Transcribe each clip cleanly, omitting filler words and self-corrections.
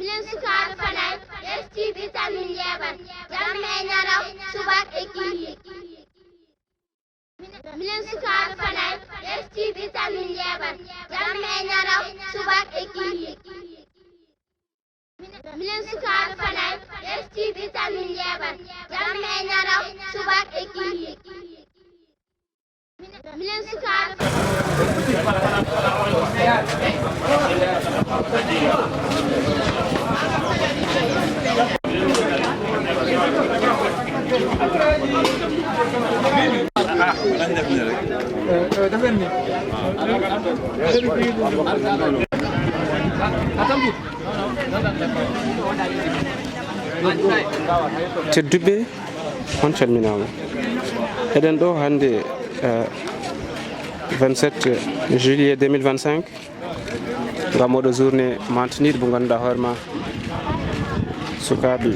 milen sukaɓe fanay estiɓe tamin yeɓat jamme ñaraw subak e kihi milen sukaɓe fanay estiɓe tamin yeɓat jamme ñaraw subak e kihi milen sukaɓe fanay estiɓe tamin yeɓat jamme ñaraw subak e kihi milen sukaɓe tedduɓe on calminama eɗen ɗo hande 27 juillet 2025 gam oɗo journée mantiniɗo mo ganduɗa hoorema sukaɓe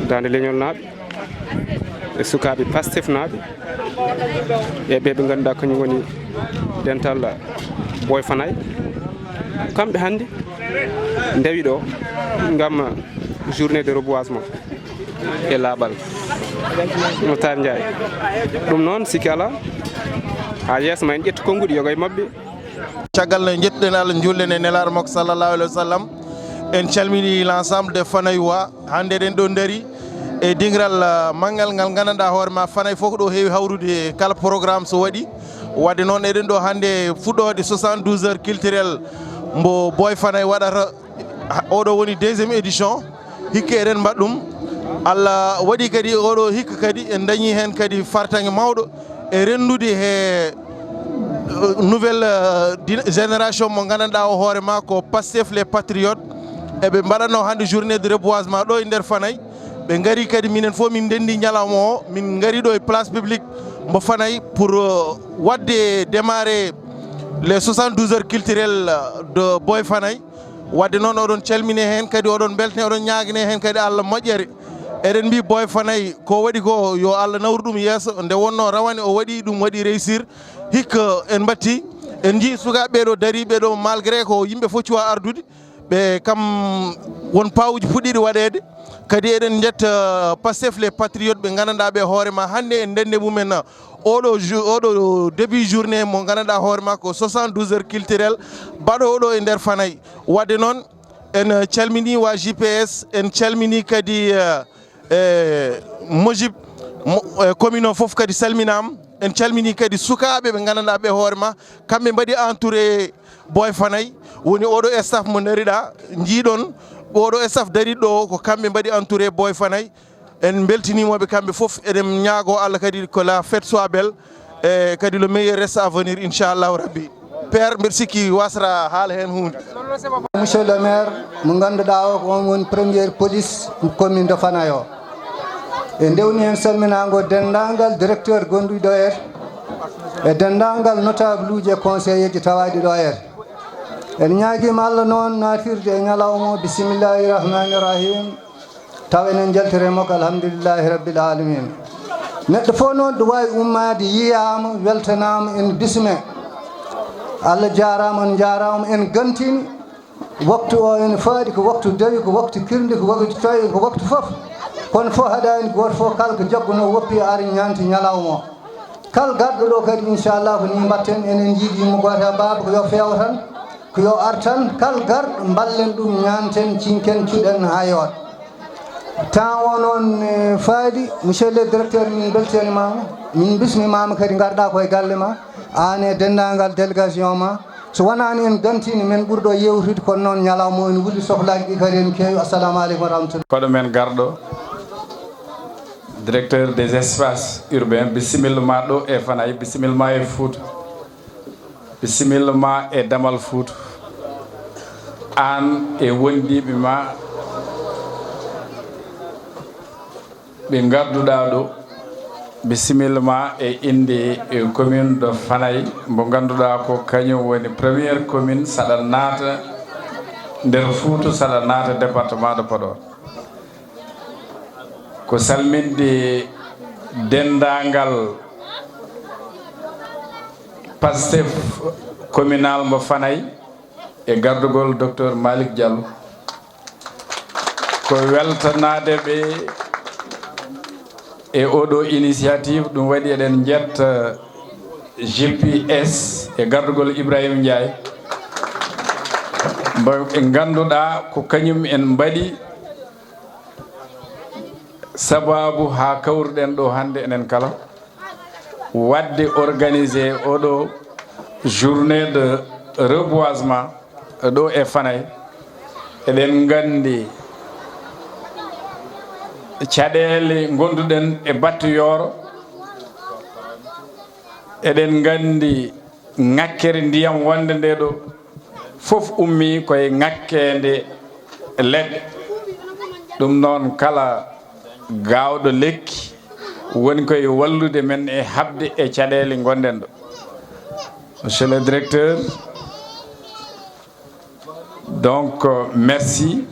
dande leñol naɓe e sukaɓe Pastef naɓe e ɓe ganduɗa kañum woni dental Boy Fanay kamɓe hande ndewi ɗo gam journée de reboisement e laaɓal Matar Ndiaye ɗum noon sikki ala ha yeeso ma en ƴettu konnguɗi yoga e mabɓe caggal ne jettuɗen Allah julɗen e nelaɗo makko sallallahu alayhi wa sallam en calmini l'ensemble de Fanaywa hande eɗen ɗo daari e dingiral manggal ngal gandanɗa hoore ma Fanay fof ko ɗo heewi hawrude kala programme so waɗi wadde noon eɗen ɗo hande fuɗɗode 72 heures culturel mbo Boy Fanay waɗata oɗo woni deuxiéme édition hikka eɗen mbaɗ ɗum Allah waɗi kadi oɗo hikka kadi en dañi hen kadi fartague mawɗo e rendude he nouvelle génération mo gandanɗa o hoore ma ko Pastef les patriotes eɓe mbaɗatno hande journée de reboisement ɗo e nder Fanay ɓe gari kadi minen fof min dendi ñalawma o min gari ɗo e place publique mbo Fanay pour wadde démarrer les 72 heures culturelles de Boy Fanay wadde noon oɗon calmine hen kadi oɗon beltane oɗon ñaguine hen kadi Allah moƴƴere eɗen mbi Boy Fanay ko waɗi ko yo Allah nawru ɗum yeeso nde wonno rawane o waɗi ɗum waɗi réussir hikka en batti en jii sukaɓe ɗo daariɓe ɗo malgré ko yimɓe fof cuwa ardude ɓe kam won pawuji puɗɗiɗi waɗede kadi eɗen jetta Pastef les patriotes ɓe gandanɗa ɓe hoorema hande en ndende mumen oɗo début journée mo gandanɗa hoorema ko 72 heures culturel baɗoɗo e nder Fanay wadde noon en calmini wa JPS en calmini kadi Mojib commune o foof kadi salminama en calmini kadi sukaɓe ɓe gandanɗa ɓe hoorema kamɓe mbaɗi entouré Boy Fanay woni oɗo staff mo nariɗa jiiɗon oɗo staff dariɗo ɗo ko kamɓe mbaɗi entouré Boy Fanay en beltinimoɓe kamɓe foof eɗen ñaago Allah kadi ko la fête soit belle e kadi le meilleur reste à venir inchallahu rabbi père mbiɗa sikki wasra haala hen hunde monsieur le maire mo ganduɗa o ko on woni première police commune de Fanay o e ndewni hen salminago dendagal directeur gonɗuɗo ɗo e dendagal notable uji e conseiller ji tawaɗi ɗo en ñaaguima Allah noon natirde e ñalawma bisimillahi rahmani rahim taw enen jaltire makko alhamdulillahi rabbil alamin neɗɗo fof noon ɗo wawi ummade yiyama weltanama en bisme Allah jarama on jarama en gantini waktu o ene faaɗi ko waktu dawi ko waktu kirde ko waktu coye ko waktu foof kono fof haɗani goto fof kala ko jagguno woppi ara ñanti ñalawma o kala garɗo ɗo kadi inchallah ko ni mbatten enen jiiɗi yimmo goto baba ko yo feewa tan ko yo ar tan kala garɗo ballen ɗum ñanten cinken cuɗen ha yooɗa temps o noon faadi monsieur le directeur min beltanimama min bismimama kadi garɗa koye galle ma an e dendagal délégation ma so wonani en gantini men ɓurɗo yewtude kono noon ñalawma en wuuli sohlaji ɗi kadi en keewi assalamu aleykum wa rahmatullah koɗo men garɗo directeur des espaces urbains bisimilla ma ɗo e Fanay bisimilla ma e Fouta bisimilla ma e Damal Fouta an e wondiɓe ma ɓe gadduɗa ɗo bisimilla ma e inde commune de Fanay mo ganduɗa ko kañum woni première commune saɗa naata nder Fouta saɗa naata département de Podor ko salminde dendagal Pastef communal mo Fanay e gardugol docteur Malick Diallo ko weltanade ɓe e oɗo initiative ɗum waɗi eɗen jetta GPS e gardugol Ibrahima Ndiaye ɓe ganduɗa ko kañum en mbaɗi sababu ha kawruɗen ɗo hande enen kala wadde organisé oɗo journée de reboisement ɗo e Fanaye. Eɗen gandi caɗele gonduɗen e battu Yoro, eɗen gandi ŋakkere ndiyam wonde nde ɗo fof ummi koye ŋakkede leɗɗe. ɗum noon kala gawɗo lekki woni koye wallude men e habde e caɗele gonden ɗo. Monsieur le directeur, donc merci.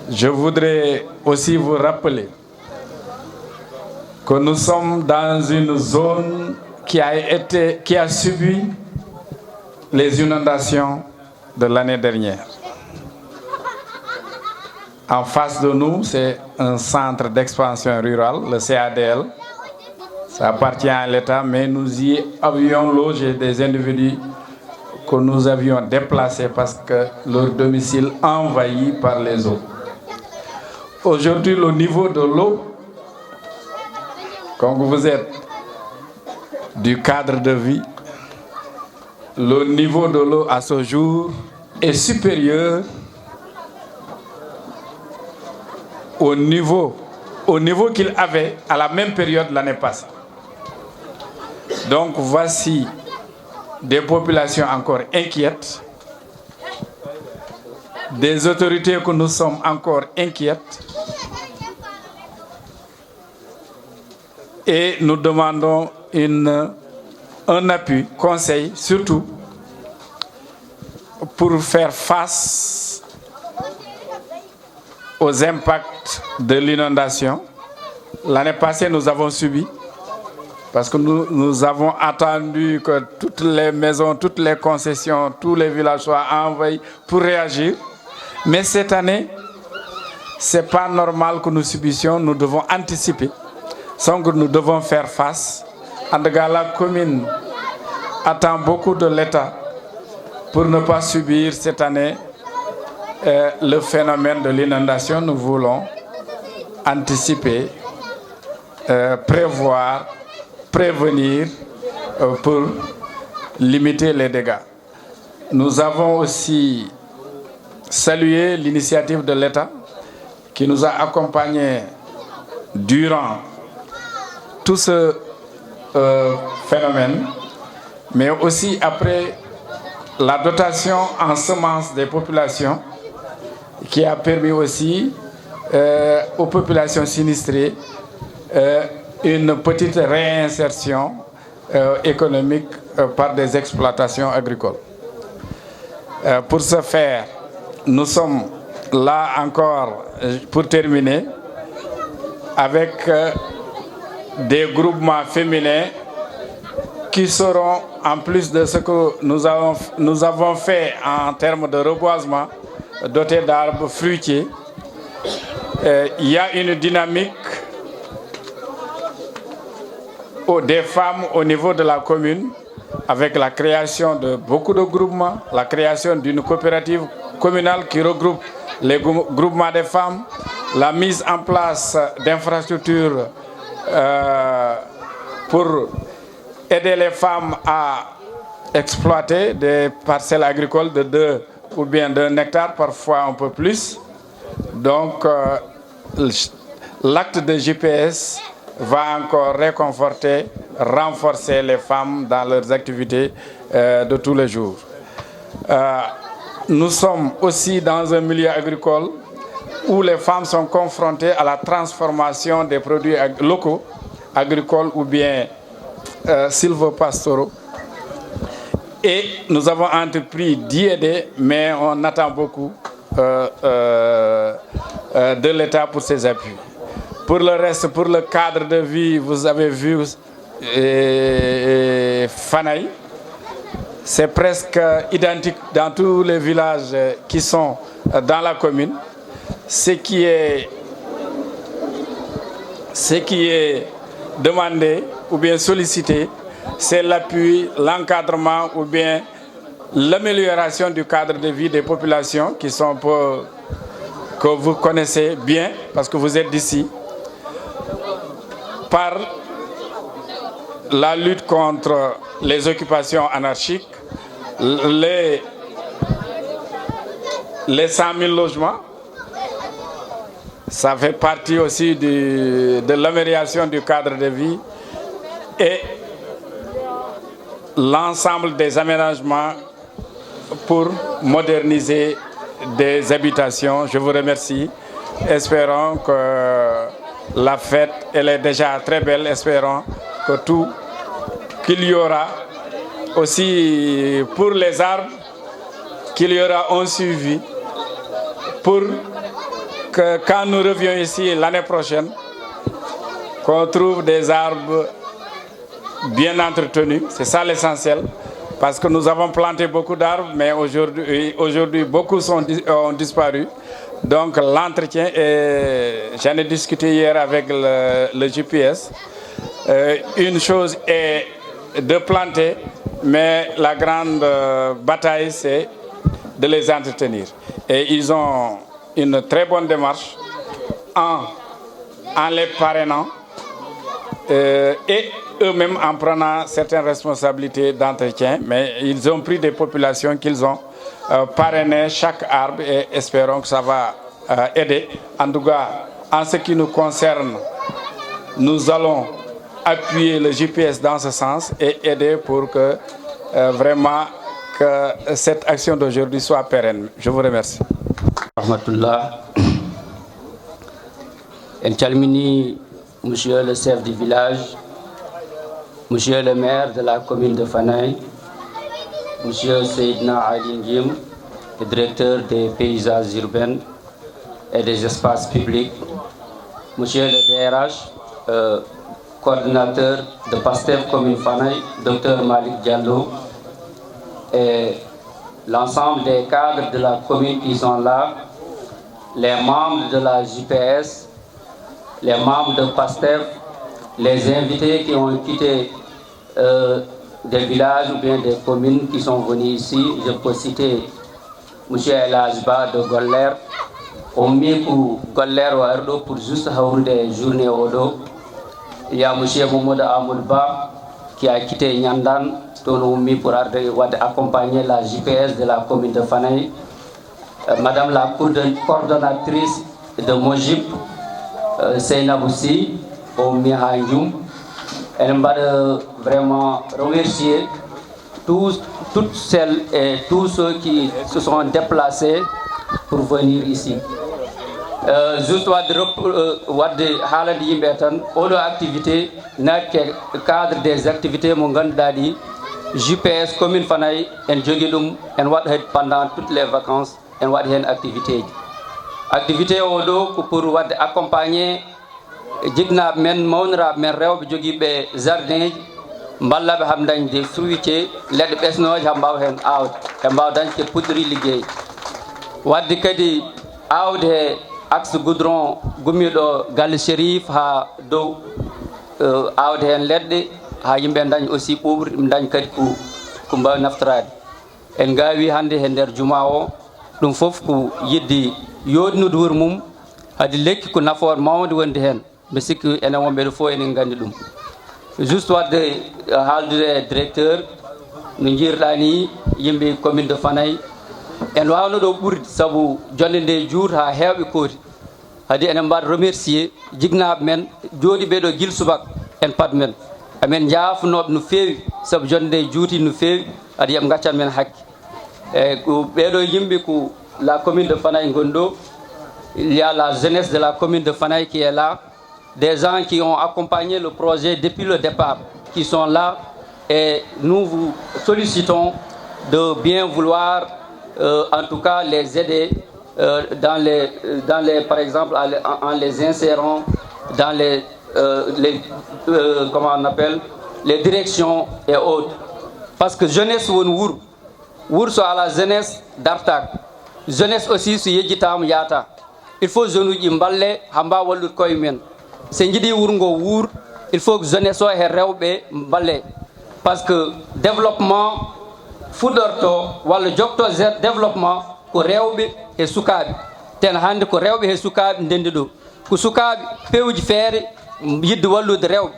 Je voudrais aussi vous rappeler que nous sommes dans une zone qui a subi les inondations de l'année dernière. En face de nous, c'est un centre d'expansion rurale, le CADL. Ça appartient à l'État, mais nous y avions logé des individus que nous avions déplacés parce que leur domicile envahi par les eaux. Aujourd'hui, le niveau de l'eau, comme vous êtes du cadre de vie, le niveau de l'eau à ce jour est supérieur au niveau qu'il avait à la même période l'année passée. Donc voici des populations encore inquiètes, des autorités que nous sommes encore inquiètes, et nous demandons un appui, conseil, surtout pour faire face aux impacts de l'inondation. L'année passée, nous avons subi, parce que nous avons attendu que toutes les maisons, toutes les concessions, tous les villages soient envahis pour réagir. Mais cette année, ce n'est pas normal que nous subissions, nous devons anticiper. Donc nous devons faire face. En tout cas, la commune attend beaucoup de l'État pour ne pas subir cette année le phénomène de l'inondation. Nous voulons anticiper, prévoir, prévenir pour limiter les dégâts. Nous avons aussi salué l'initiative de l'État qui nous a accompagnés durant tout ce phénomène, mais aussi après la dotation en semences des populations qui a permis aussi aux populations sinistrées une petite réinsertion économique par des exploitations agricoles. Pour ce faire, nous sommes là encore, pour terminer, avec des groupements féminins qui seront, en plus de ce que nous avons fait en termes de reboisement, dotés d'arbres fruitiers. Il y a une dynamique des femmes au niveau de la commune, avec la création de beaucoup de groupements, la création d'une coopérative communale qui regroupe les groupements des femmes, la mise en place d'infrastructures pour aider les femmes à exploiter des parcelles agricoles de 2 ou bien d'1 hectare, parfois un peu plus. Donc l'acte de GPS va encore réconforter, renforcer les femmes dans leurs activités de tous les jours. Nous sommes aussi dans un milieu agricole où les femmes sont confrontées à la transformation des produits locaux, agricoles ou bien sylvopastoraux. Et nous avons entrepris d'y aider, mais on attend beaucoup de l'État pour ses appuis. Pour le reste, pour le cadre de vie, vous avez vu Fanaye. C'est presque identique dans tous les villages qui sont dans la commune. ce qui est demandé ou bien sollicité, c'est l'appui, l'encadrement ou bien l'amélioration du cadre de vie des populations que vous connaissez bien parce que vous êtes d'ici, par la lutte contre les occupations anarchiques, les 100 000 logements. Ça fait partie aussi de l'amélioration du cadre de vie et l'ensemble des aménagements pour moderniser des habitations. Je vous remercie. Espérons que la fête, elle est déjà très belle. Espérons qu'il y aura aussi pour les arbres, qu'il y aura un suivi pour que quand nous revions ici l'année prochaine, qu'on trouve des arbres bien entretenus. C'est ça l'essentiel. Parce que nous avons planté beaucoup d'arbres, mais aujourd'hui beaucoup ont disparu. Donc l'entretien, j'en ai discuté hier avec le GPS. Une chose est de planter, mais la grande bataille, c'est de les entretenir. Et ils ont une très bonne démarche en les parrainant et eux-mêmes en prenant certaines responsabilités d'entretien, mais ils ont pris des populations qu'ils ont parrainées chaque arbre et espérons que ça va aider. En tout cas, en ce qui nous concerne, nous allons appuyer le GPS dans ce sens et aider pour que vraiment que cette action d'aujourd'hui soit pérenne. Je vous remercie. Rahmatullah. En calmini, monsieur le chef du village, monsieur le maire de la commune de Fanaye, monsieur Seydina Ali Ngim, le directeur des paysages urbains et des espaces publics, monsieur le DRH, coordinateur de PASTEF commune Fanaye, docteur Malik Diallo, et l'ensemble des cadres de la commune qui sont là, les membres de la JPS, les membres de PASTEF, les invités qui ont quitté des villages ou bien des communes qui sont venus ici. Je peux citer M. El Ajba de Goller, Omi pour Goller ou Ardo pour juste avoir des journées au dos. Il y a M. Mohamed Amoulba qui a quitté Nyandan, pour accompagner la JPS de la commune de Fanaye. Madame la coordonnatrice de Mojib, Seynaboussi, Omi Hanjoum. Elle m'a vraiment remercier toutes celles et tous ceux qui se sont déplacés pour venir ici. Juste wadde yimɓe tan oɗo activité nakke cadre des activités mo ganduɗa ɗi JPS commune Fanaye en jogui ɗum en waɗa pendant toutes les vacances en waɗi hen activité oɗo ko pour wadde accompagner jignaɓe men mawniraɓe men rewɓe joguiɓe jardin ji ballaɓe ham dañde fruitier leɗɗe ɓesnoje ha mbawa hen awde e mbawa dañde puɗɗori ligguey wadde kadi awde axe goudron gummiɗo galle Chérif ha dow awde hen leɗɗe ha yimɓe dañ aussi ɓuɓri ɗum dañ kadi ko mbawi naftorade en gawi hande e nder juma o ɗum foof ko yidde yodnude wuuro mum haade lekki ko nafoore mawde wonde hen mbe sikki enen wonɓeɗo fof enen gandi ɗum juste wadde haaldude directeur no jiirɗa ni yimɓe commune de Fanaye en wawno ɗo ɓurde saabu jonde nde juut ha hewɓe kooti haadi enen mbaɗa remercier jignaɓe men jooɗiɓe ɗo guila subaka en paad men amen jaafonoɓe no feewi saabu jonde nde juuti no feewi haadi yooɓe gaccan men hakke e ko ɓeɗo yimɓe ko la commune de Fanaye gonɗo il y a la jeunesse de la commune de Fanaye qui est là, des gens qui ont accompagné le projet depuis le départ, qui sont là et nous vous sollicitons de bien vouloir en tout cas les aider dans les par exemple en les insérant dans les comment on appelle les directions et autres parce que jeunesse won wour so à la jeunesse d'Artak jeunesse aussi so yejitama yata il faut jeune uji mballe ha mbawa wallude koye men so jiiɗi wuuro ngo wuur il faut que jeunesse o e rewɓe mballe par ce que développement fuɗorto walla jogto développement ko rewɓe e sukaɓe ten hande ko rewɓe e sukaɓe ndendi ɗo ko sukaɓe pewji feere yidde wallude rewɓe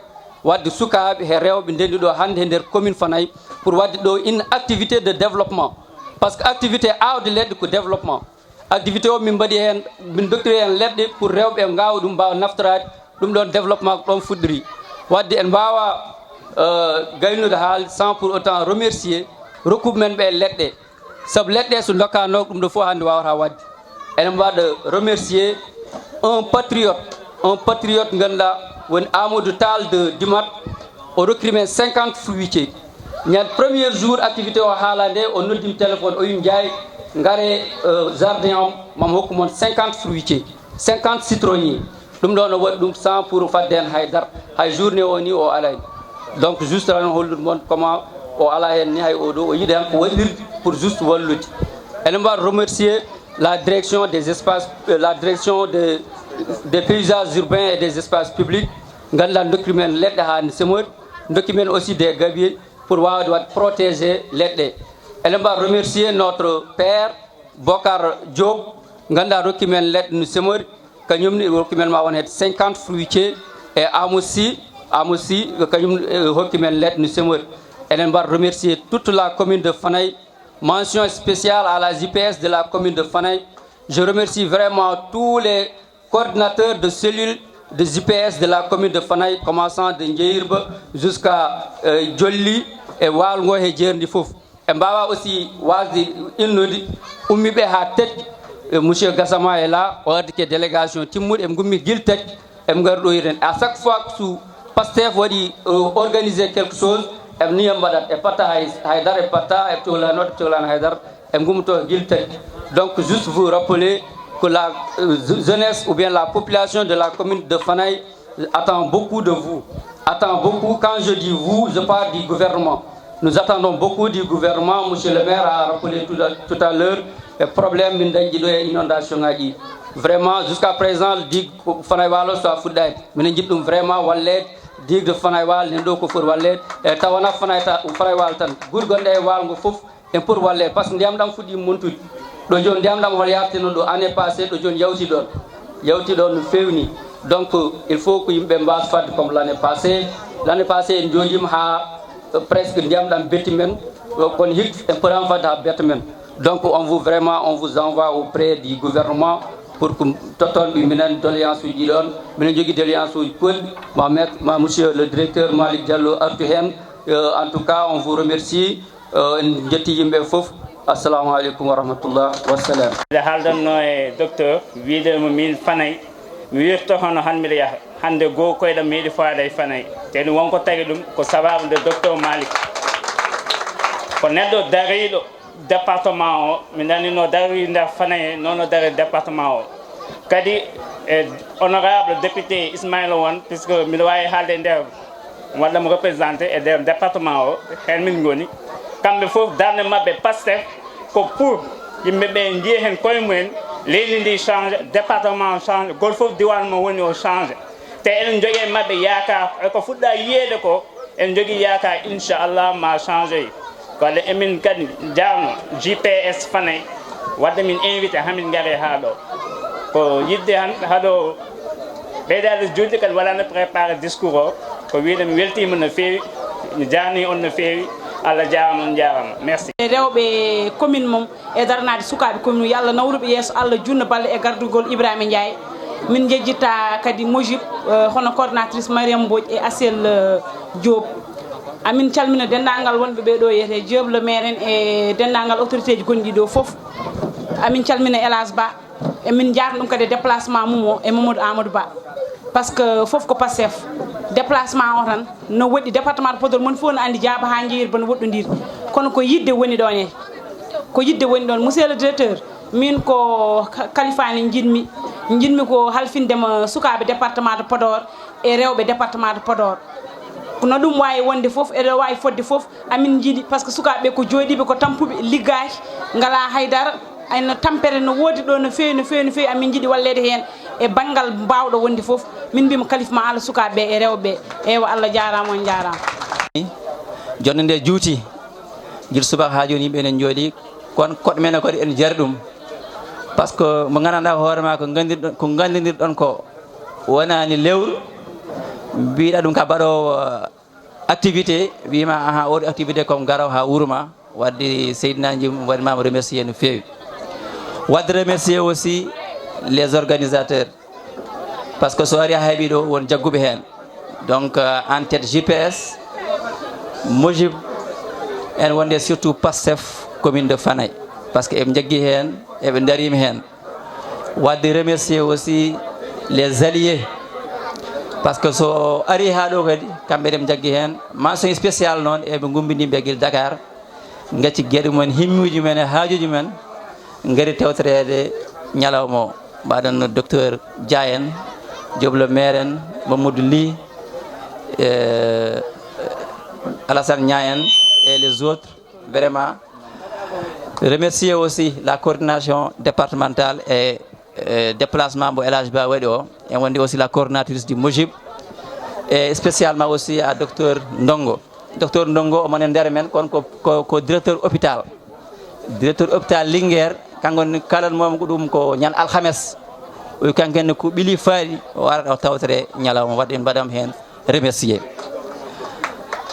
wadde sukaɓe e rewɓe ndendi ɗo hande e nder commune Fanayi pour wadde ɗo une activité de développement par ce que activité awde leɗɗe ko développement activité o min mbaɗi hen min doktiri hen leɗɗe pour rewɓe gawa ɗum mbawa naftorade ɗum ɗon développement ko ɗon fuɗɗori wadde en mbawa gaynude haal sans pour autant remercier rokkuɓe men ɓe leɗɗe saabu leɗɗe so dokkano ɗum ɗo fof hande wawata wadde enen mbaɗa remercier un patriote ganduɗa woni Amadou Tall de Dimat o rokkiri men 50 fruitier ñande premier jour activité o haala nde o noddimi téléphone o yim Ndiaye ngare jardin o mamo hokku mon 50 fruitier 50 citronnier ɗum ɗon o waɗi ɗum sans pour fadde hen haydara hay journée o ni o alani donc juste tan hollude mon comment o ala hen ni hay oɗo o yiiɗi hen ko waɗirde pour juste wallude enen mbaɗa remercier la direction des espaces la direction des paysages urbains et des espaces publics ganduɗa dokkiri men leɗɗe ha semori dokki men aussi des gabiers pour wawde wat protéger leɗɗe enen mbaɗa remercier notre père Bocar Diop ganduɗa rokki men leɗɗe no semori kañumni rokki men ma won hedde 50 fruitier et Amoussi kañum hokki men leɗɗe no semori enen mbaɗa remercier toute la commune de Fanayi mention spéciale à la JPS de la commune de Fanayi je remercie vraiment tous les coordinateurs de cellules de JPS de la commune de Fanayi commençant de Ndieyirba jusqu'à Jolli et Walgo et Djerndi fof e mbawa aussi wasde innude ummiɓe ha Tedj monsieur Gassama est là o ardi ke délégation timmuɗo eɓe gummi guil Tedj eɓe gari ɗo hiren à chaque fois so Pastef waɗi organiser quelque chose eɓe niyam mbaɗat e patta haydara e patta e cohlanoɗo cohlano haydara eɓe gummoto guil Tedj donc juste vous rappeler que la jeunesse ou bien la population de la commune de Fanayi attend beaucoup de vous attend beaucoup quand je dis vous je parle du gouvernement nous attendons beaucoup du gouvernement monsieur le maire a rappelé tout à l'heure les problèmes min dañƴi ɗo e inondation ngaji vraiment jusqu'à présent digue Fanayi Walo so fuɗɗani minen jiiɗi ɗum vraiment wallede digue de Fanayi Walo nen ɗo ko foti wallede e tawana Fanayi Walo tan guure gonɗe e walo ngo foof en pour wallede par ce que ndiyam ɗam fuɗɗi montude ɗo joni ndiyam ɗam hol yartino ɗo année passé ɗo joni yawti ɗon no fewni donc il faut ko yimɓe mbasa fadde comme l' année passé en jooɗima ha presque ndiyam ɗam betti men kono hikka en potama fadde ha betta men donc on vous envoie auprès du gouvernement pour que totton ɓe minen doléance uji ɗon minen jogui doléance uji koɗɗi ma monsieur le directeur Malick Diallo artu hen en tout cas on vous remercie en jetti yimɓe foof assalamu aleykum wa rahmatullah wassalam nde haaldanno e docteur wiidemo min Fanayi mi wirto hono han mbiɗa yaaha hande goo koyɗam meeɗi faada e Fanayi te ɗum wonko tagi ɗum ko sababu nde docteur Malick ko neɗɗo dariɗo département o mi nanino dari nder Fanayi noon o dari département o kadi honorable député Ismaïla Wone puisque mbiɗa wawi haalde nder waɗamo représenté e nder département o hen min goni kamɓe fof darde mabɓe Pastef ko pour yimɓeɓe jiiya hen koye mumen leydi ndi change département change goto fof diwan mo woni o change te eɗen jogui e mabɓe yakar eko fuɗɗa yiyede ko en jogui yakar inchallah ma change walla emin kadi jarno JPS Fanayi wadde min invité hamin gaare ha ɗo ko yidde han haɗo ɓeydade julde kadi waɗano préparé discours o ko wiide mi weltima no fewi mi jarni on no fewi Allah jarama on jarama merci rewɓe commune mom e daranade sukaɓe commune yo Allah nawruɓe yesso Allah junna balle e gardugol Ibrahima Ndiaye min jejjitta kadi Mojib hono coordinatrice Mariame Mbodj e Asel Diop amin calmina dendagal wonɓe ɓeɗo yiyete Diop le maire en e dendagal autorité ji gonɗi ɗo foof amin calmina Elas Ba e min jarno ɗum kadi déplacement mum o e Mamadou Amadou Ba par ce que foof ko Pastef déplacement o tan no woɗɗi département de Podor mon fof no andi Diaba ha Jeeyirba no woɗɗodiri kono ko yidde woni ɗon e ko yidde woni ɗon monsieur le directeur min ko Kalifani jinmi ko halfindema sukaɓe département de Podor e rewɓe département de Podor no ɗum wawi wonde foof eɗo wawi fodde foof amin jiiɗi par ce que sukaɓeɓe ko jooɗiɓe ko tampuɓe liggaki ngala haydara ayno tampere no woodi ɗo no feewi no feewi no feewi amin jiiɗi wallede heen e banggal mbawɗo wonde fof min mbima kalifa ma Allah sukaɓe e rewɓe ewa Allah jarama on jarama jonde nde juuti guila subaka ha joni yimɓe enen jooɗi kono koɗɗo men kadi en jari ɗum par ce que mo gandanɗa hoorema ko gandidirɗon ko wonani lewru mbiɗa ɗum ka mbaɗowo activité wima aha oɗo activité comme garaw ha wuurma wadde Seydina Jim waɗimama remercier no fewi wadde remercier aussi les organisateurs par ce que so ari ha heeɓi ɗo won jagguɓe hen donc en tête JPS Mojib en wonde surtout Pastef commune de Fanaye par ce que eɓe jaggui hen eɓe darima hen wadde remercier aussi les alliés par ce que so ari ha ɗo kadi kamɓe eɓe jaggui hen mention spécial noon eɓe gumbiniɓe guila Dakar gacci gueɗe mumen himmuji men e haajuji men gaari tewtorede ñalawma o mbaɗon docteur Dia en joblo maire en Mamadou Ly Alassane Niayen et les autres vraiment remercier aussi la coordination départementale et déplacement mo El Hadj Ba waɗi o et wonde aussi la coordinatrice du Mojib et spécialement aussi à docteur Ndongo omon e nder men kono ko directeur hôpital Linguère kanko kalanmomi ko ɗum ko ñal alhames o kankenne ko ɓiili faari o warat o tawtere ñalawma wadde en mbaɗam hen remercier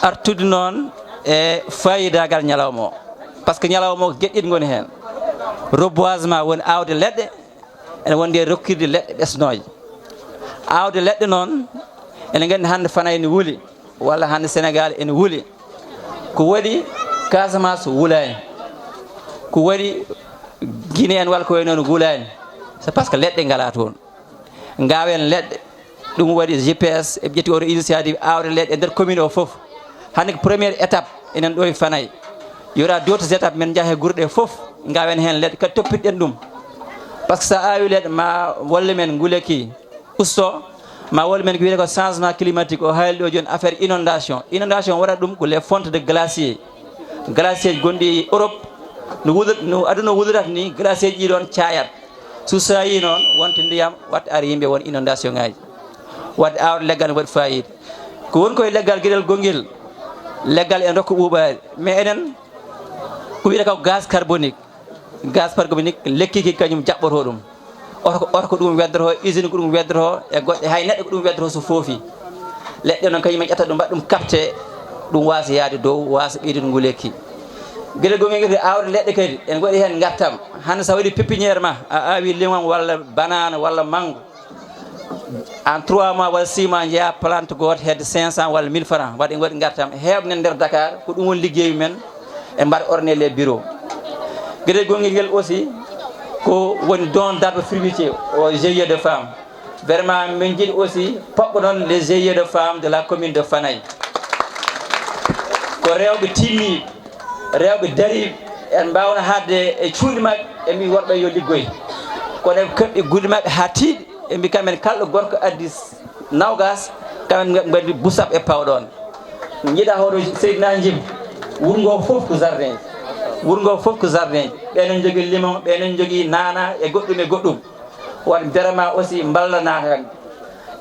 artude noon e fayidagal ñalawma o par ce que ñalawma o ko gueɗɗiɗi goni hen reboisement woni awde leɗɗe ene wonde rokkirde leɗɗe ɗesnoje awde leɗɗe noon ene gandi hande Fanaye ne wuuli walla hande Sénégal ene wuuli ko waɗi Casamance wulani ko waɗi Guinée en walla ko way noon wulani c'est parce que leɗɗe ngala toon gawen leɗɗe ɗum waɗi GPS eɓe ƴetti oto initiative awde leɗɗe e nder commune o foof hande ko première étape enen ɗo e Fanaye yora d'autres étapes men jaaha e guurɗe e foof gawen hen leɗɗe kadi toppitɗen ɗum par ce que sa awi leɗɗe ma wolle men guuleki usto ma wolle men ko wiyete ko changement climatique o haali ɗo joni affaire inondation waɗat ɗum ko les fontes de glacier ji gonɗi Europe no aduna wulirata ni glacier ji ɗon cayat so sayi noon wonta ndiyam watta ara yimɓe won inondation ngaji wadde awde leggal ne waɗi fayida ko woni koye leggal gueɗel gonguel leggal en rokko ɓuuɓari mais enen ko wiyete ko gaz carbonique lekki ki kañum jaɓɓoto ɗum oto ko ɗum weddoto usine ko ɗum weddoto e goɗɗe hay neɗɗo ko ɗum weddoto so foofi leɗɗe noon kañum en ƴetta ɗum mbaɗa ɗum capté ɗum wasa yaade dow wasa ɓeydude ngu lekki gueɗel gonguel guel awde leɗɗe kadi en waɗi hen gartam hande sa waɗi pépiniére ma a awi limon walla banane walla mangue en 3 mois walla 6 mois jeeya plante goto hedde 500 walla 1000 francs waɗi en waɗi gartam heɓnen nder Dakar ko ɗum woni ligguey men e mbaɗa orné les bureaux gueɗel gonguel guel aussi ko woni don d'arbre fruitier au GIE de femmes vraiment min jiiɗi aussi poɓɓo noon les GIE de femmes de la commune de Fanaye ko rewɓe timmiɓe rewɓe dariɓe en mbawno hadde e cuuɗi mabɓe e mbi worɓe yo liggoy kono eɓe keɓɓi guuɗi mabɓe ha tiiɗi e mbi kamen kalɗo gorko addi nawgas kamen mbaɗi busap e pawɗon jiiɗa hoɗo Seydina Jim wuuro ngo foof ko jardin ji ɓenen jogui limon ɓenen jogui nana e goɗɗum won berema aussi ballana hen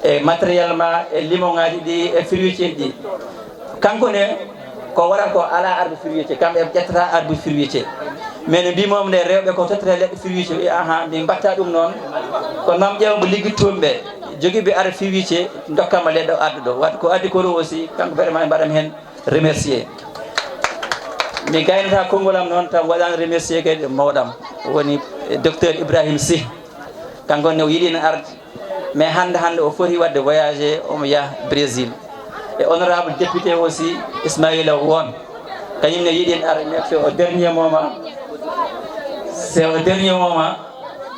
e matériel ma e limon ngaji ɗi e fruitier ɗi kanko ne ko waɗata ko ala arbre fruitier kamɓe eɓe ƴettata arbre fruitier mais no mbimomi nde rewɓe ko tottata leɗɗe fruitier wi aha min mbatta ɗum noon kono mam ƴewmo ligguittoɓe ɓe joguiɓe arbre fruitier dokkama leɗɗe o addu ɗo wadde ko addi ko ɗo aussi kanko vraiment e mbaɗam hen remercier mi gaynata konngol am noon tan waɗani remercier kadi mawɗam woni docteur Ibrahima Sy kanko ne o yiɗino arde mais hande o foti wadde voyagé omo yaha Brésil et honorable député aussi Ismaïla Won kañum ne yiɗino arde mais c'est au dernier moment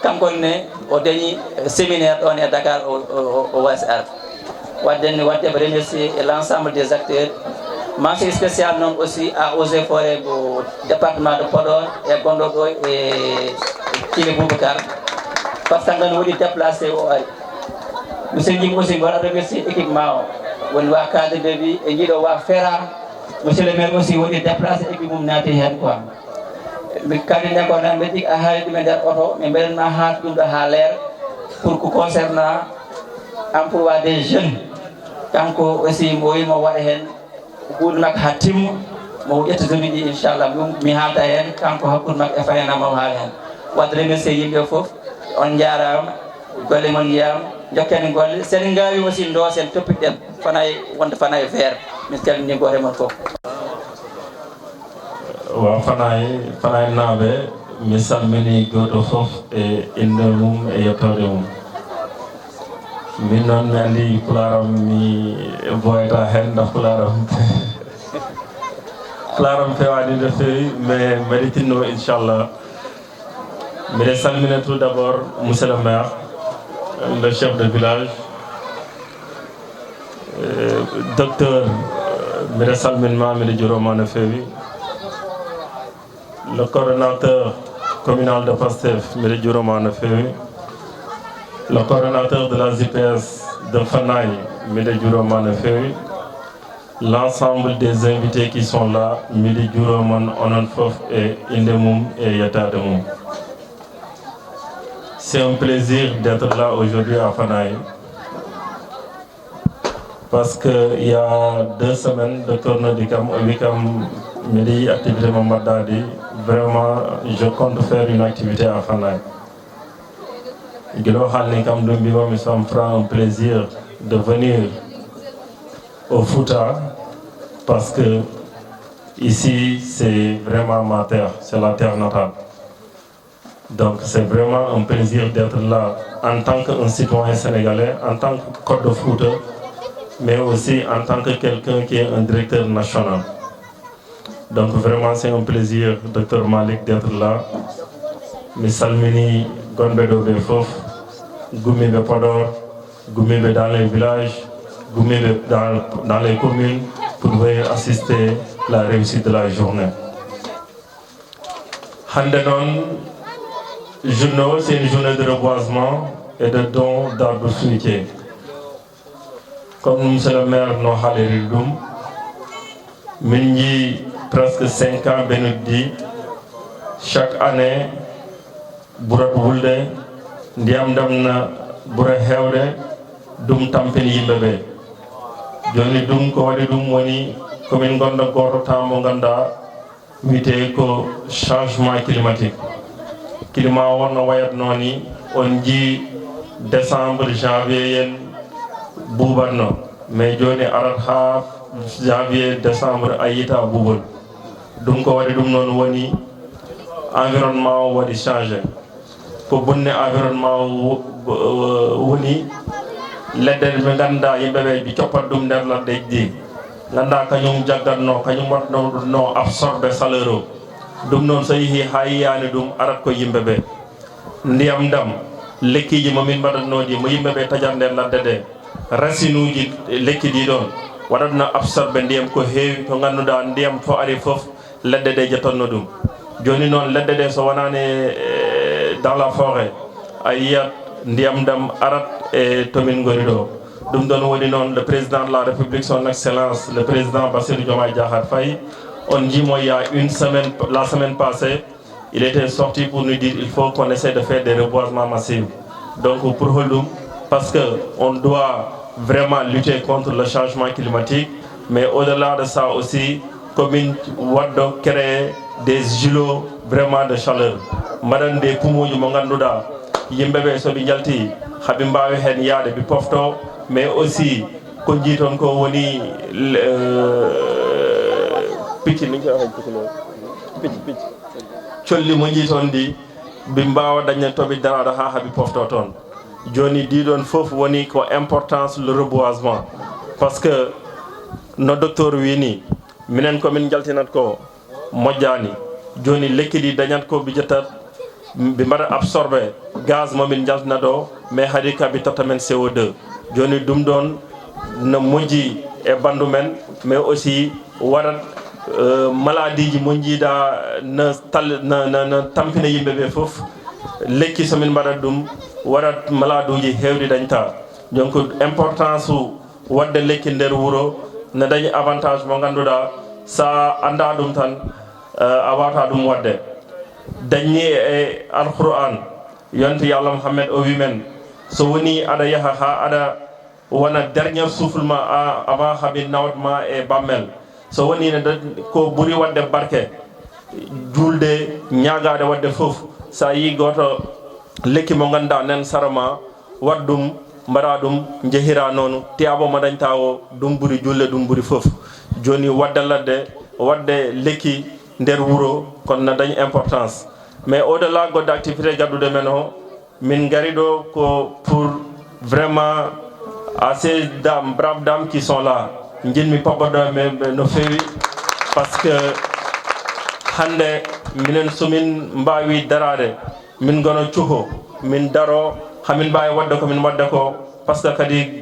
kanko ne o dañi séminaire ɗon e Dakar o wasi arde wadde remercier et l'ensemble des acteurs mention spéciale noon aussi à Eaux et Forêts au département de Podor e gonɗo ɗo e Thile Boubacar par ce que ngani waɗi déplacé o ari monsieur Jim aussi mbaɗa remercier équipement o woni wa cadre de vie e jiiɗo wa FERA monsieur le maire aussi waɗi déplacé équipe mum naati hen quoi mi kalinen ko nan betti a haali ɗumen nder oto mi mbeɗenma haat ɗum ɗo ha leer pour ko concernant emploi des jeunes kanko aussi mo wimo waɗa hen huude makko ha timma mo ƴetta zone ɗi inchallah mi haalta hen kanko hakkude makko e fayana mo haala hen wadde remercier yimɓe foof on jarama golle mon yiyama jokkene golle sen gawi aussi doosen toppiɗen fanay wonde fanay vert min calmini goto mon foof wa fanay naaɓe mi salmini goto foof e inde mum e yettode mum min noon mi andi pularam mi boyata hen ndax pularam fewani no fewi mais mbeɗa tinno inchallah mbiɗa salmina tout d'abord monsieur le maire le chef de village docteur mbiɗa salminma mbiɗa juroma no fewi le coordonnateur communal de Pastef mbiɗa juroma no fewi le coordonnateur de la JPS de Fanaye mbiɗa juroma no fewi l'ensemble des invités qui sont là mbiɗa juromon onon fof e inde mum e yettade mum. C'est un plaisir d'être là aujourd'hui à Fanaye parce que il y a 2 semaines docteur Nodikam Wikam me dit activité Mamadadi vraiment je compte faire une activité à Fanaye. Gilo Halni Kam Dumbiwa me ça me fera un plaisir de venir au Fouta parce que ici c'est vraiment ma terre, c'est la terre natale. Donc c'est vraiment un plaisir d'être là en tant qu'un citoyen sénégalais, en tant que Côte de Fouta, mais aussi en tant que quelqu'un qui est un directeur national. Donc vraiment c'est un plaisir, Dr Malik, d'être là. Mi salmini Gonbedo Befof, Goumibe Podor, Goumibe dans les villages, Goumibe dans les communes pour venir assister à la réussite de la journée. Handenon, journée, c'est une journée de reboisement et de don d'arbres fruitiers. Comme M. le maire nous a dit, presque 5 ans, Benudi, chaque année, Burat Wulde, Ndiam Damna, Burat Hewde, Dum Tampini Yimbe. Joni Dum Kowadi Dum Woni, commune Gonda Goro Tambo Ganda, wite ko changement climatique. Climat wonno wayat noni on ji décembre janvier yen buubatno mais joni arat ha janvier décembre ayita buubol ɗum ko waɗi ɗum noon woni environnement o waɗi changé ko bonne environnement woni leɗɗe ɓe ganda yimɓeɓe ɓe coppat ɗum nder ladde ɗi ganda kañum jaggatno kañum watno absorbe chaleur o ɗum noon so yeehi ha yiyani ɗum arat ko yimɓeɓe ndiyam dam lekkiji momin mbaɗatnoɗi mo yimɓeɓe tajat nder ladde ɗe racine uji lekki ɗi ɗon waɗatno absorbe ndiyam ko heewi to ganduɗa ndiyam to ari foof leɗɗe ɗe jettonno ɗum joni noon leɗɗe ɗe so wonani dans la forêt a yiyat ndiyam dam arat e tomin goni ɗo ɗum ɗon woni noon le président de la république son excellence le président Bassirou Diomaye Diakhar Faye on dit moi il y a une semaine, la semaine passée, il était sorti pour nous dire qu'il faut qu'on essaie de faire des reboisements massifs. Donc pour Holum, parce qu'on doit vraiment lutter contre le changement climatique, mais au-delà de ça aussi, commune Wado créer des îlots vraiment de chaleur. Madame des poumons du Mongandouda, Yimbebe Sobijalti, Habimbawe Hen Yade Bipofto, mais aussi, Konjiton Ko Woni. Colli mo jiton di bi mbawa dañen tobi daraɗo ha haaɓi pofto toon joni ɗiɗon foof woni ko importance le reboisement par ce que no docteur wini minen komin jaltinat ko moƴƴani joni lekki ɗi dañat ko ɓe jettat ɓe mbaɗa absorbé gaz momin jaltinat o mais haadi kaɓe totta men CO2 joni ɗum ɗon no moƴƴi e bandu men mais aussi waɗat maladie ji mo jiida na tampina yimɓe ɓe fof lekki somin mbaɗat ɗum waɗat maladuji hewɗi dañta donc importance wadde lekki nder wuuro ne dañi avantage mo ganduɗa sa anda ɗum tan a wata ɗum wadde dañni e alquran yonte yalla Muhammad o wi men so woni ada yaha ha ada wona dernier souffle ma avant habib nawtma e bammel so woni ne ko buri wadde barke julde ñaagaade wadde fof sa yi goto lekki mo ganda nen sarama waddum mbara dum jehira nonu tiabo mo dañta o dum buri julle dum buri fof joni wadde lekki nder wuro kon na dañ importance mais au delà god activité gaddude men o min gari do ko pour vraiment à ces dames braves dames qui sont là jinmi pabodo mais no fewi parce que hande minen somin mbawi darade min gono cuho min daro hamin mbawi wadde ko min wadde ko parce que kadi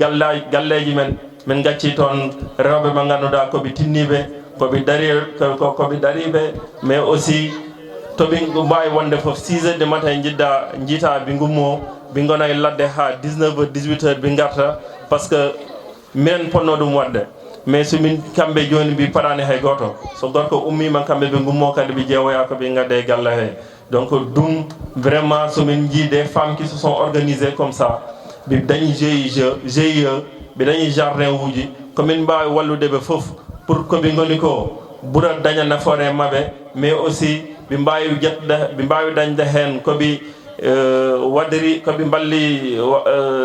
galleji men min gacci ton rewbe ma ganduda ko bi tinnibe ko bi daribe mais aussi to bi mbawi wonde fof 6h du matin jita bi ngummo bi gona ladde ha 19h 18h bi garta parce que minen ponno dum wadde mais so min kambe joni bi parani hay goto so gorko ummima kambe be ngummo kadi bi jeewoya ko bi gadde galla he donc dum vraiment so min ji des femmes qui se sont organisées comme ça bi dañi GIE bi dañi jardin wuji ko min mbawi wallude be fof pour ko bi ngoni ko bura daña nafoore mabe mais aussi bi mbawi dañde hen ko bi wadiri ko bi balli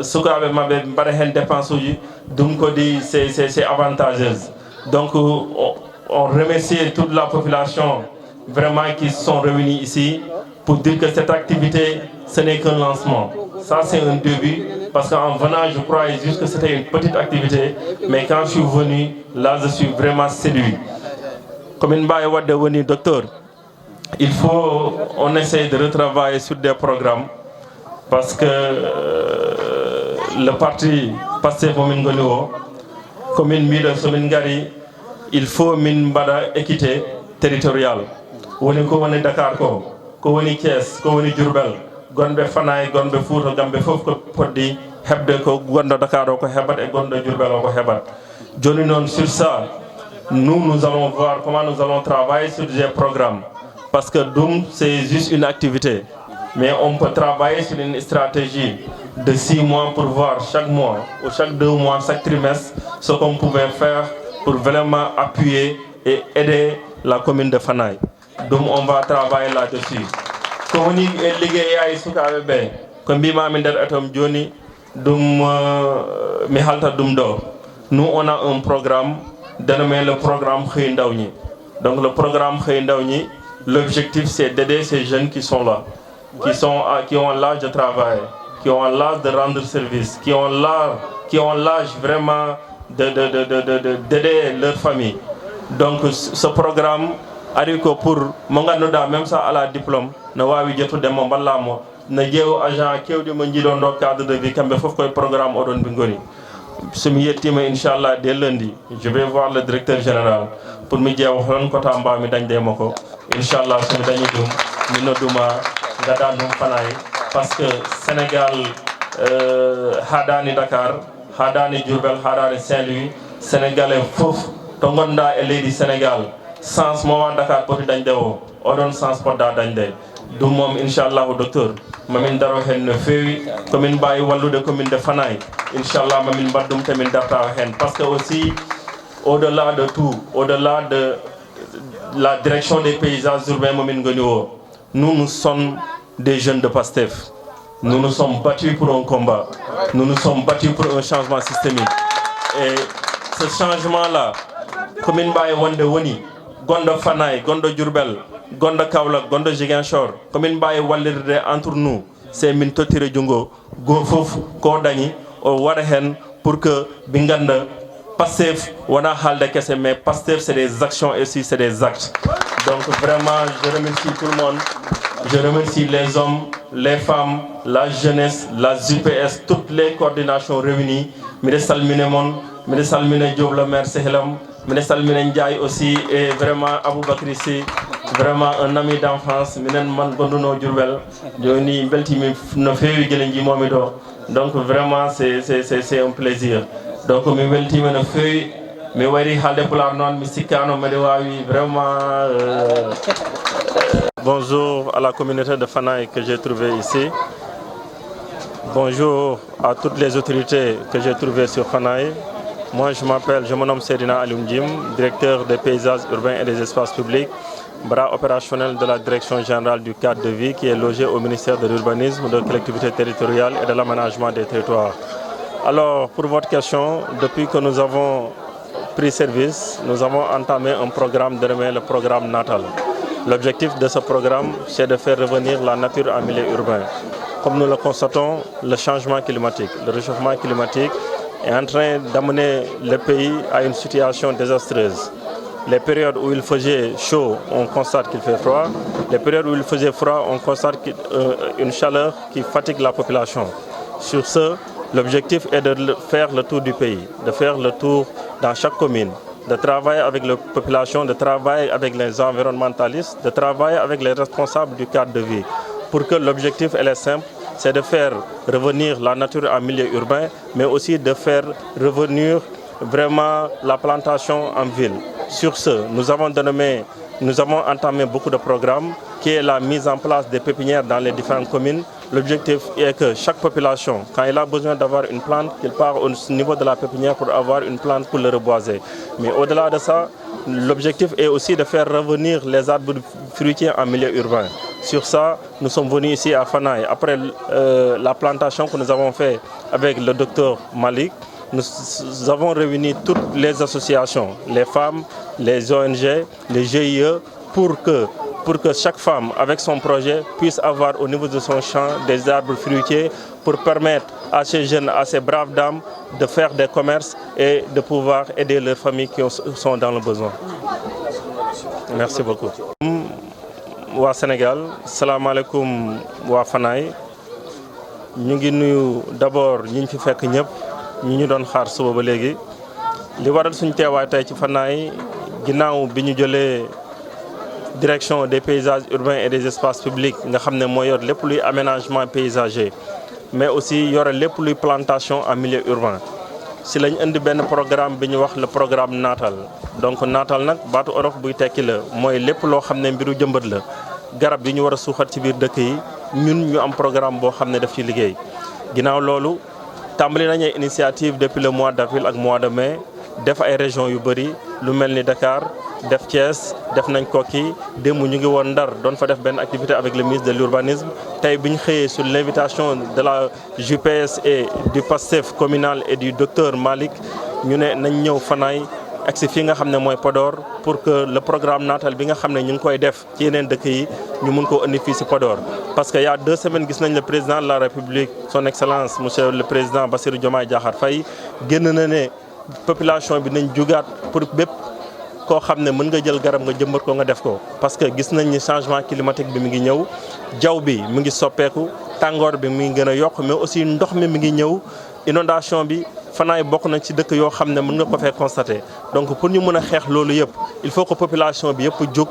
sukabe mabbe mbare hen dépense uji dum ko di c'est avantageuse donc on remercie toute la population vraiment qui sont réunis ici pour dire que cette activité ce n'est qu'un lancement ça c'est un début parce qu'en venant je croyais juste que c'était une petite activité mais quand je suis venu là je suis vraiment séduit comme une baye wadde woni docteur il faut on essaie de retravailler sur des programmes parce que le parti Pastef min goni o commune miɗo somin gari il faut min mbaɗa équité territoriale woni ko woni Dakar ko woni Thiès ko woni Diourbel gonɓe Fanaye gonɓe Fouta gamɓe fof ko poddi hebde ko gonɗo Dakar o ko heɓat e gonɗo Diourbel o ko heɓat joni noon sur ça nous allons voir comment nous allons travailler sur des programmes parce que Doum c'est juste une activité mais on peut travailler sur une stratégie de 6 mois pour voir chaque mois ou chaque 2 mois, chaque trimestre ce qu'on pouvait faire pour vraiment appuyer et aider la commune de Fanaye. Donc on va travailler là-dessus. Comme nous on a un programme dénommé le programme Xëy Ndaw Ñi. Donc le programme Xëy Ndaw Ñi, l'objectif c'est d'aider ces jeunes qui sont là, qui ont l'âge de travailler, qui ont l'âge de rendre service, qui ont l'âge vraiment d'aider leur famille. Donc ce programme arrive pour Manganoda, même ça à la diplôme, na wawi jettude mo ballamo na jeew agent kewdi mo jidon do cadre de vie kambe fof koy programme odon bi ngoni sumi yettima inchallah dès lundi je vais voir le directeur général pour mi jeew hon ko ta mbami dañde mako inchallah sumi dañi dum mi noduma ngada dum Fanaye parce que Sénégal hadani Dakar hadani Diourbel hadani Saint-Louis sénégalais fof to gonda e leydi Sénégal sens mo wa Dakar poti dañde o odon sens podda dañde dum mom inchallah docteur mamin daro hen no fewi komin bayi wallude commune de Fanaye inchallah mamin baddum tamin darta hen parce que aussi au-delà de tout au-delà de la direction des paysages urbains mamin goni o nous sommes des jeunes de Pastef nous nous sommes battus pour un combat nous nous sommes battus pour un changement systémique et ce changement là commune bayi wonde woni gondo Fanaye gondo Diourbel gondo Kaolack gondo Ziguinchor commune baye wallirde entre nous c'est min totire jungo go fof ko dañi o wara hen pour que bi ganda Pastef wona halde kesse mais Pastef c'est des actions et aussi c'est des actes donc vraiment je remercie tout le monde je remercie les hommes les femmes la jeunesse la JPS toutes les coordinations réunies mi salmine mon mi salmine Diop le maire Sehelam mi salmine Ndiaye aussi et vraiment Aboubakri Sy vraiment un ami d'enfance minen man gonduno Diourbel joni beltimi no fewi gele jimomi do donc vraiment c'est un plaisir donc mi weltima no fewi mi wari halde pular non mi sikkano mede wawi vraiment Bonjour à la communauté de Fanaï que j'ai trouvée ici. Bonjour à toutes les autorités que j'ai trouvées sur Fanaï. Moi, je me nomme Seydina Alioune Djim, directeur des paysages urbains et des espaces publics, bras opérationnel de la direction générale du cadre de vie qui est logé au ministère de l'urbanisme, de la collectivité territoriale et de l'aménagement des territoires. Alors, pour votre question, depuis que nous avons pris service, nous avons entamé un programme dénommé le programme Natal. L'objectif de ce programme, c'est de faire revenir la nature en milieu urbain. Comme nous le constatons, le changement climatique, le réchauffement climatique est en train d'amener le pays à une situation désastreuse. Les périodes où il faisait chaud, on constate qu'il fait froid. Les périodes où il faisait froid, on constate une chaleur qui fatigue la population. Sur ce, l'objectif est de faire le tour du pays, de faire le tour dans chaque commune, de travailler avec la population, de travailler avec les environnementalistes, de travailler avec les responsables du cadre de vie. Pour que l'objectif est simple, c'est de faire revenir la nature en milieu urbain, mais aussi de faire revenir vraiment la plantation en ville. Sur ce, nous avons entamé beaucoup de programmes qui est la mise en place des pépinières dans les différentes communes. L'objectif est que chaque population, quand il a besoin d'avoir une plante, qu'il part au niveau de la pépinière pour avoir une plante pour le reboiser. Mais au-delà de ça, l'objectif est aussi de faire revenir les arbres fruitiers en milieu urbain. Sur ça, nous sommes venus ici à Fanaï. Après la plantation que nous avons faite avec le docteur Malik, nous avons réuni toutes les associations, les femmes, les ONG, les GIE, pour que chaque femme, avec son projet, puisse avoir au niveau de son champ des arbres fruitiers pour permettre à ces jeunes, à ces braves dames de faire des commerces et de pouvoir aider leurs familles qui sont dans le besoin. Merci beaucoup. Wa Sénégal, salam alaikum wa Fanaï. Ñu ngi nuyu d'abord ñi fi fekk ñëpp ñi ñu doon xaar suba ba léegi li waral suñu teewaay tey ci Fanaï ginnaaw bi ñu jëlee direction des paysages urbains et des espaces publics nga xam ne moo yor lépp luy aménagement paysager mais aussi yore lépp luy plantation en milieu urbain si lañ indi benn programme bi ñu wax le programme Natal. Donc Natal nag baatu olof buy tekki la mooy lépp loo xam ne mbiru jëmbat la garab yi ñu war a suuxat ci biir dëkk yi ñun ñu am programme boo xam ne daf ci liggéey ginnaaw loolu tàmbali nañu ay initiative depuis le mois d'avril ak mois de mai def ay régions yu bëri lu mel ni Dakar def Thiès def nañ Koki démb ñu ngi woon Ndar doon fa def benn activité avec le ministre de l'urbanisme tey bi ñu xëyee sur l'invitation de la JPS et du PASTEF communal et du docteur Malik ñu ne nañ ñëw Fanaï ak si fii nga xam ne mooy Podor pour que le programme Natal bi nga xam ne ñu ngi koy def ci yeneen dëkk yi ñu mun koo indi fii si Podor. Parce que il y a 2 semaines gis nañ le président de la République son excellence monsieur le président Bassirou Diomaye Diakhar Faye génn na ne population bi nañ jugaat pour bépp koo xam ne mën nga jël garab nga jëmbat ko nga def ko. parce que gis nañ ni changement climatique bi mi ngi ñëw jaww bi mi ngi soppeeku tàngoor bi mi ngi gën a yokk mais aussi ndox mi ngi ñëw inondation bi. Fanaï bokk na ci dëkk yoo xam ne mën nga ko fee constater donc pour ñu mën a xeex loolu yëpp il faut que population bi yëpp jóg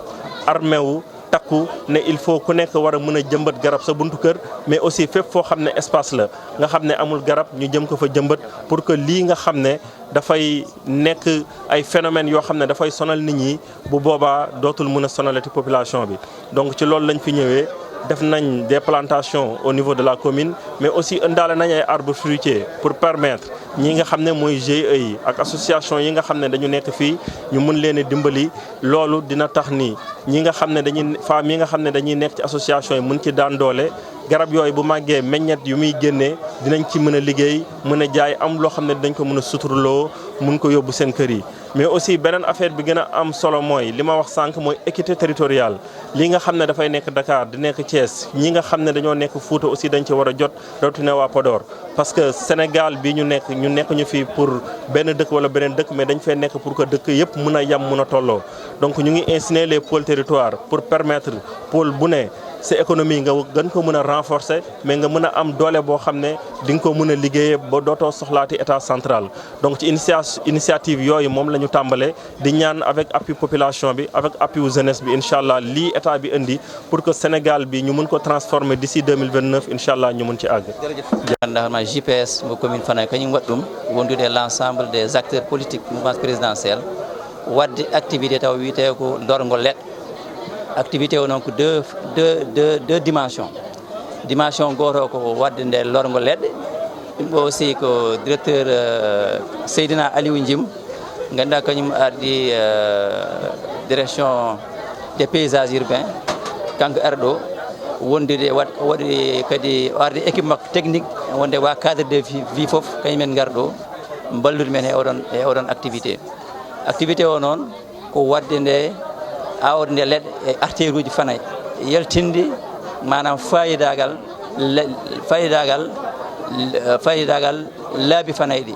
armé wu takku ne il faut ku nekk war a mën a jëmbat garab sa buntu kër mais aussi fépp foo xam ne espace la nga xam ne amul garab ñu jëm ko fa jëmbat pour que lii nga xam ne dafay nekk ay phénomènes yoo xam ne dafay sonal nit ñi bu boobaa dootul mën a sonalati population bi donc ci loolu lañ fi ñëwee. Def nañ des plantations au niveau de la commune mais aussi indaale nañ ay arbres fruitiers pour permettre ñi nga xam ne mooy GIE yi ak association yi nga xam ne dañu nekk fii ñu mun leen a dimbali loolu dina tax ni ñi nga xam ne dañuy femmes yi nga xam ne dañuy nekk ci association yi mun ci daan doole garab yooyu bu màggee meññet yu muy génnee dinañ ci mën a liggéey mën a jaay am loo xam ne dañ ko mën a suturloo mun ko yóbbu seen kër yi. mais aussi beneen affaire bi gën a am solo mooy li ma wax sànq mooy équité territoriale li nga xam ne dafay nekk Dakar di nekk Thiès ñi nga xam ne dañoo nekk Fouta aussi dañ ci war a jot rawatina waa Podor. parce que Sénégal bi ñu nekk ñu fii pour benn dëkk wala beneen dëkk mais dañ fay nekk pour que dëkk yëpp mën a yam mën a tolloo donc ñu ngi insinuer les pôles territoires pour permettre pôle bu ne sa économie nga gën ko mën a renforcer mais nga mën a am doole boo xam ne di nga ko mën a liggéeyee ba dootoo soxlaati état central donc ci initiative yooyu moom la ñu tàmbale di ñaan avec appui population bi avec appui wu jeunesse bi incha allah lii état bi indi pour que Sénégal bi ñu mën ko transformer d'ici 2029 incha allah ñu mën ci àgg. jërëjëf JPS mo commune Fanaï kañum waɗɗum wondude l'ensemble des acteurs politiques mouvance présidentielle wadde activité taw wiyete ko dorgol leɗɗe activité o noon ko deux dimension goto ko wadde nde lorgo leɗɗe ɗum ɗo aussi ko directeur Seydina Aliou Djim ganduɗa kañum ardi direction des paysages urbains kanko arɗo wondude waɗi kadi arde équipe makko technique wonde wa cadre de vie foof kañumen garɗo ballude men e oɗon activité o noon ko wadde nde awde nde leɗɗe e artère uji Fanaye yaltinde manam fayidagal laabi Fanaye ɗi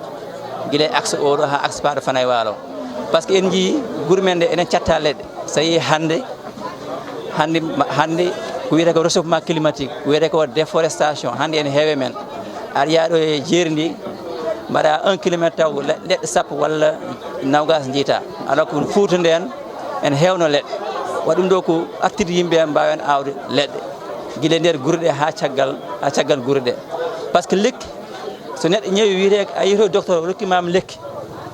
guila axe oɗo ha axe paɗo Fanaye Walo par ce que en jii guure men nde enen catta leɗɗe so yi hande ko wiyete ko réchauffement climatique ko wiyete ko déforestation hande ene heewe men aɗa yaaɗo e jeeri ndi mbaɗa 1 kilométre taw leɗɗe sappo walla nawgas jiita alors que Fouta nden en heewno leɗɗe waɗi ɗum ɗo ko artirde yimɓe mbawen awde leɗɗe guila nder guure ɗe ha caggal guure ɗe par ce que lekki so neɗɗo ñeewi wiyete a yeehi to docteur o rokkimama lekki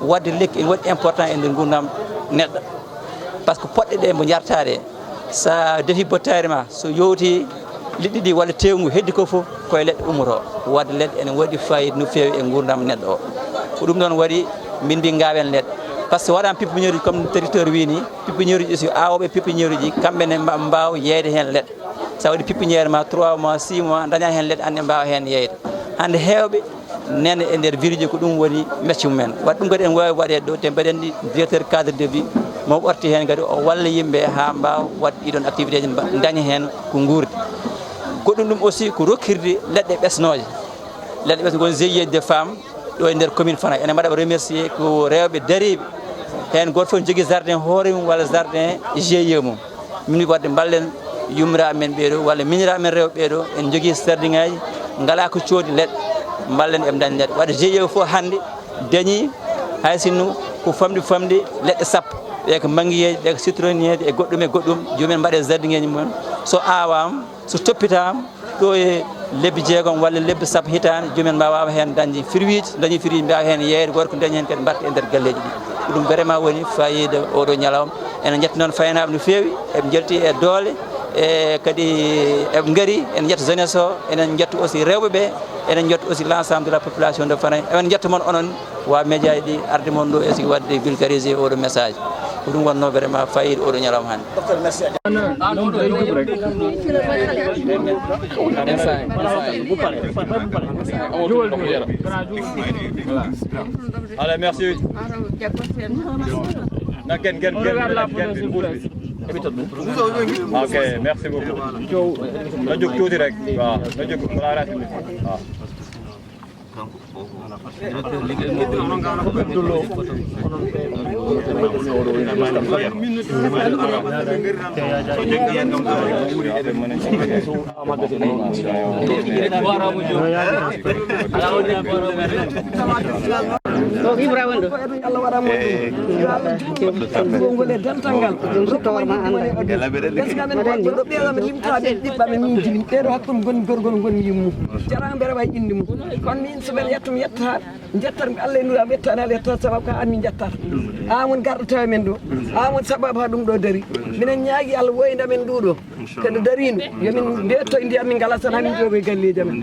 wadde lekki ene waɗi important e nder gurdam neɗɗo par ce que poɗɗe ɗe mbo jartade sa defi bottari ma so yowti liɗɗi ɗi walla tewngu heddi ko fof koye leɗɗe ummoto wadde leɗɗe ene waɗi fayida no fewi e gurdam neɗɗo o ko ɗum ɗon waɗi min mbi gawen leɗɗe par ce que waɗama pépiniére uji comme territoire wini pépiniére uji aussi awoɓe pépiniére uji kamɓene mbawa yeeyde hen leɗɗe sa waɗi pépiniére ma 3 mois 6 mois daña hen leɗɗe ande mbawa hen yeeyde hande hewɓe nene e nder village ko ɗum woni métier mumen wadde ɗum kadi en wawi waɗede ɗo te mbaɗen ɗi directeur cadre de vie mo ɓorti hen kadi o walla yimɓe ha mbawa wadde ɗiɗon activité ji daña hen ko guurdi goɗɗum ɗum aussi ko rokkirde leɗɗe ɓesnoje gon GIE de femmes ɗo e nder commune Fanaye ene mbaɗa remercier ko rewɓe dariɓe hen goto fof jogui jardin hoore mum walla jardin GIE mum min wadde ballen yummiraɓe men ɓeeɗo walla miñiraɓe men rewɓe ɓeeɗo en jogui jardin ngaji ngala ko coodi leɗɗe ballen eɓe daña leɗɗe wadde GIE fof hande dañi hay sinno ko famɗi leɗɗe sappo ɗe ko manguiyeje ɗe ko citronniéje e goɗɗum jomumen mbaɗe jardin ŋeji mumen so awama so toppitama ɗo e lebbi 6 walla lebbi sappo hitande jomumen mbawa hen dañde fruit mbawa hen yeeyde goto ko dañi hen kadi mbatta e nder galleji ɗi ɗum vraiment woni fayida oɗo ñalawma enen jetti noon faynaɓe no fewi eɓe jelti e doole e kadi eɓe gaari en jetta jeunesse o enen jettu aussi rewɓeɓe enen jettu aussi l' ensemble de la population de Fanaye eɓen jetta moon onon wa média ɗi arde moon ɗo esi wadde vulgarisé oɗo message ko ɗum wonno vraiment fayida oɗo ñalawma hande allez merci ok merci beaucoup na jóg tuuti rek waaw na jóg balaa jettat Allah e nura wettani ala yetta sababu ka anmi jettat amon garɗo tawi men ɗo amon sababu ha ɗum ɗo dari minen ñaagui Allah woyda men ɗuɗo kede darino yomin mbiyetto e ndiyam min ngala tan hamin joogo e galleji amen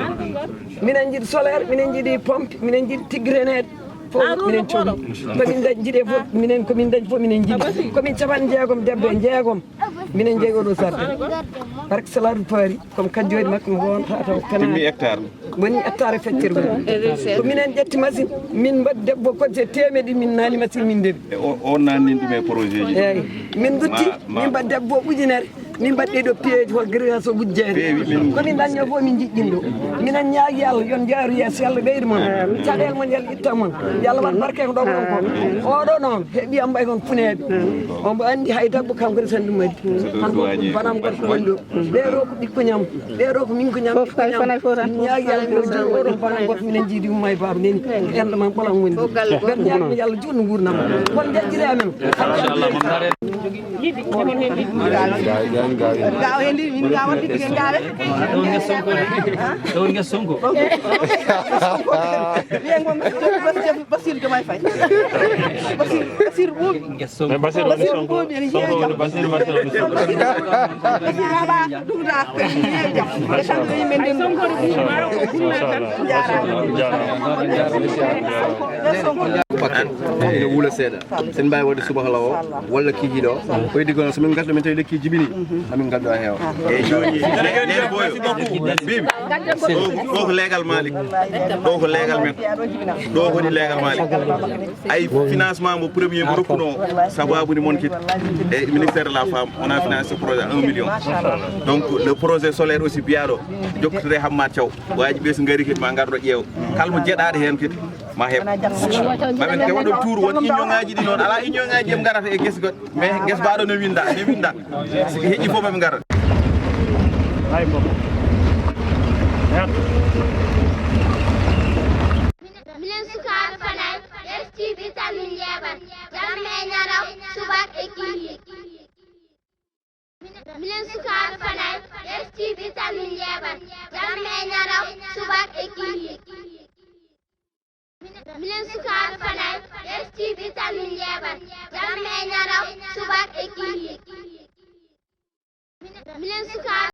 minen jiiɗi solaire minen jiiɗi pompe minen jiiɗi tigrenede fof minen cohli komin jiiɗe fof minen komin dañi fof minen jiiɗi komin capan jeegom debbo e jeegom minen jeeyi oɗo jardin barke salatu paari comme kajjoɗi makko mi wonta taw timmi hectare woni hectare e feccere ko minen ƴetti machine min mbaɗi debbo kodde temeɗi min naani machine min ndewi on nannin ɗum e projet ji eyyi min dutti min mbaɗi debbo ujunere min mbaɗɗi ɗo piyeji hol grillage o ujjeere komin dañño fof min jiɗɗin ɗo minen ñaagui Allah yon jaaru yeeso Allah ɓeydo moon caɗele moon yalla itta moon yalla wat barke ko ɗoɓon ko oɗo noon heeɓi am mbay kon puneɓe ombo andi hay dabbo kanko de tan ɗum addi han banam gorko woni ɗo ɗeɗo ko ɓikko ñam ɗeɗo ko min ko ñam ñaagui Allah ɗo joni oɗon banam gorko minen jiidi umma e baba neni endo man ɓolam woni ɓen ñaagmi yallah jutno gurnam kono jejjire amen gaw hen ndi min gawa tigge gawe ɗon ges Sonko wiye gom Bassirou Diomaye Faye Basir ɓuuɓi mais Basir woni Sonko ɓuuɓi ene Sonko woni Basir Basir woni Sonko basiraɓa ɗumta ko heewi jam e tan yimɓe nden ene wuula seeɗa sen mbawi wadde subahla o walla kiijiɗo o koyde gono somin garɗo min tawi lekki jibini amin gaddo a heewa eyyi joni nen boyo bimi ɗo ko légal Malick ɗo ko légal men ɗo koni légal Malick ay financement mo premier mo rokkuno sababude mon kiti e ministère de la femme on a financé ce projet 1 million donc le projet solaire aussi biyaɗo jokkotore Hammat Thiaw waji ɓe so gari kiti ma garɗo ƴeew kalmo jeeɗade hen kiti ma heɓ maɓen ke waɗo tour won union ngaji ɗi noon ala union ngaji em garata e guese goɗɗe mais guese mbaɗo ne winda siki heƴƴi fof maɓe gara minen sukaɓe Fanaye STV salmin jeeɓat jamme ñaraw subak e kihi minen sukaɓe Fanaye STV salmin jeeɓat jamme ñaraw subak e kihi minen sukaɓe Fanaye STV salmin jeeɓat jamme ñaraw subak e kihi minen sukaɓe